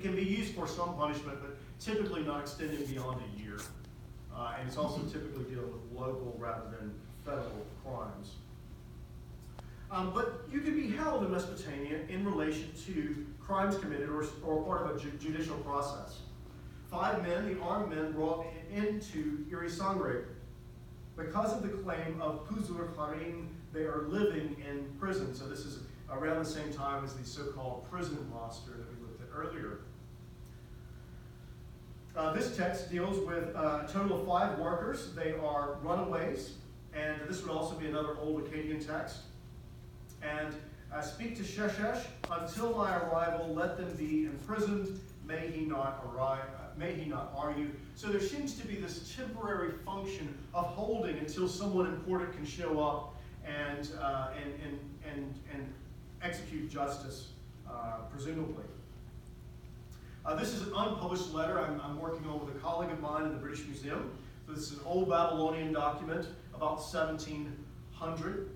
can be used for some punishment, but typically not extending beyond a year. And it's also typically dealing with local rather than federal crimes. But you could be held in Mesopotamia in relation to crimes committed or part of a judicial process. 5 men, the armed men, brought into Irisangre. Because of the claim of Puzur Harim, they are living in prison. So this is around the same time as the so-called prison roster that we looked at earlier. This text deals with a total of 5 workers. They are runaways, and this would also be another old Akkadian text. And speak to Sheshesh, until my arrival, let them be imprisoned. May he not argue. So there seems to be this temporary function of holding until someone important can show up and execute justice, presumably. This is an unpublished letter I'm working on with a colleague of mine in the British Museum. So this is an old Babylonian document, about 1700.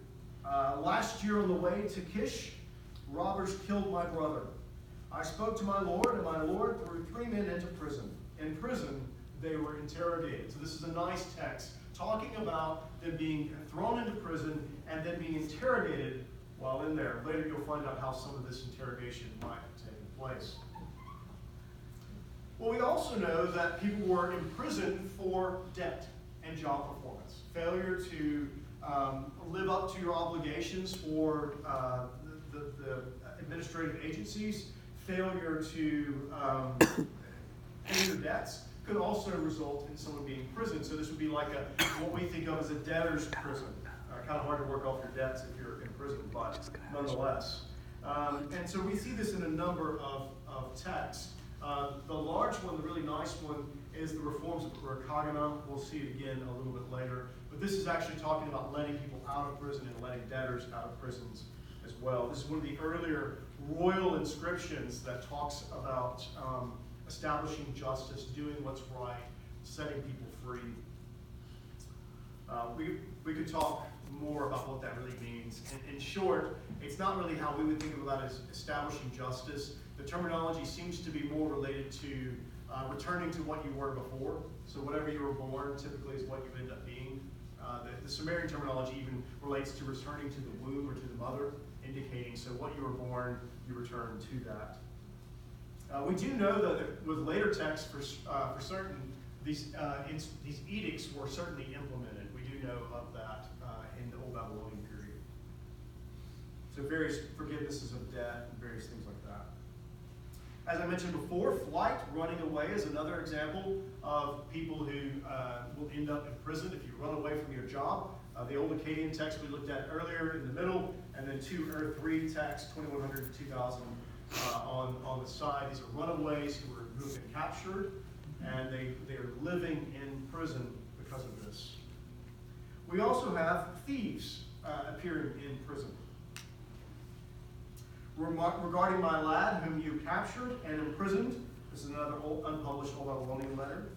Last year on the way to Kish, robbers killed my brother. I spoke to my lord, and my lord threw 3 men into prison. In prison, they were interrogated. So this is a nice text talking about them being thrown into prison and then being interrogated while in there. Later you'll find out how some of this interrogation might have taken place. Well, we also know that people were imprisoned for debt and job performance. Failure to live up to your obligations for the administrative agencies, failure to pay your debts could also result in someone being imprisoned. So this would be like what we think of as a debtor's prison. Kind of hard to work off your debts if you're in prison, but nonetheless. And so we see this in a number of texts. The large one, the really nice one, is the Reforms of Rakagana. We'll see it again a little bit later. But this is actually talking about letting people out of prison and letting debtors out of prisons as well. This is one of the earlier royal inscriptions that talks about establishing justice, doing what's right, setting people free. We could talk more about what that really means. In short, it's not really how we would think of that as establishing justice. The terminology seems to be more related to returning to what you were before. So whatever you were born typically is what you end up being. The Sumerian terminology even relates to returning to the womb or to the mother, indicating so what you were born, you return to that. We do know that with later texts, for certain, these edicts were certainly implemented. We do know of that in the Old Babylonian period. So various forgivenesses of debt and various things like that. As I mentioned before, flight, running away, is another example of people who will end up in prison if you run away from your job. The old Akkadian text we looked at earlier in the middle, and then 3 texts, 2100 to 2000 on the side. These are runaways who have been captured, and they are living in prison because of this. We also have thieves appearing in prison. Regarding my lad, whom you captured and imprisoned, this is another unpublished Old Babylonian letter,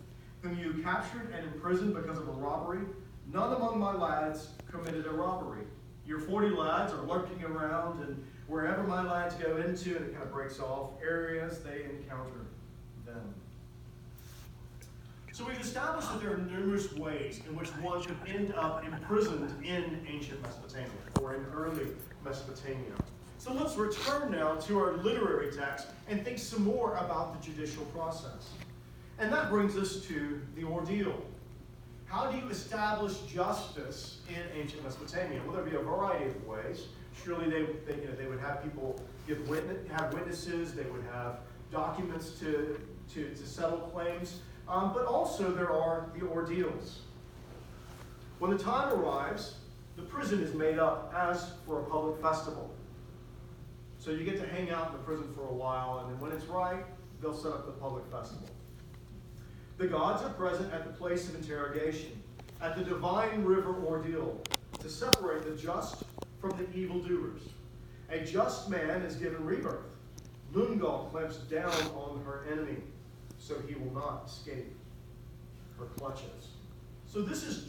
whom you captured and imprisoned because of a robbery, none among my lads committed a robbery. Your 40 lads are lurking around, and wherever my lads go into, and it kind of breaks off areas, they encounter them. So we've established that there are numerous ways in which one could end up imprisoned in ancient Mesopotamia, or in early Mesopotamia. So let's return now to our literary text and think some more about the judicial process. And that brings us to the ordeal. How do you establish justice in ancient Mesopotamia? Well, there'd be a variety of ways. Surely they would have people have witnesses. They would have documents to settle claims. But also there are the ordeals. When the time arrives, the prison is made up as for a public festival. So you get to hang out in the prison for a while, and then when it's right, they'll set up the public festival. The gods are present at the place of interrogation, at the divine river ordeal, to separate the just from the evildoers. A just man is given rebirth. Lungal clamps down on her enemy, so he will not escape her clutches. So this is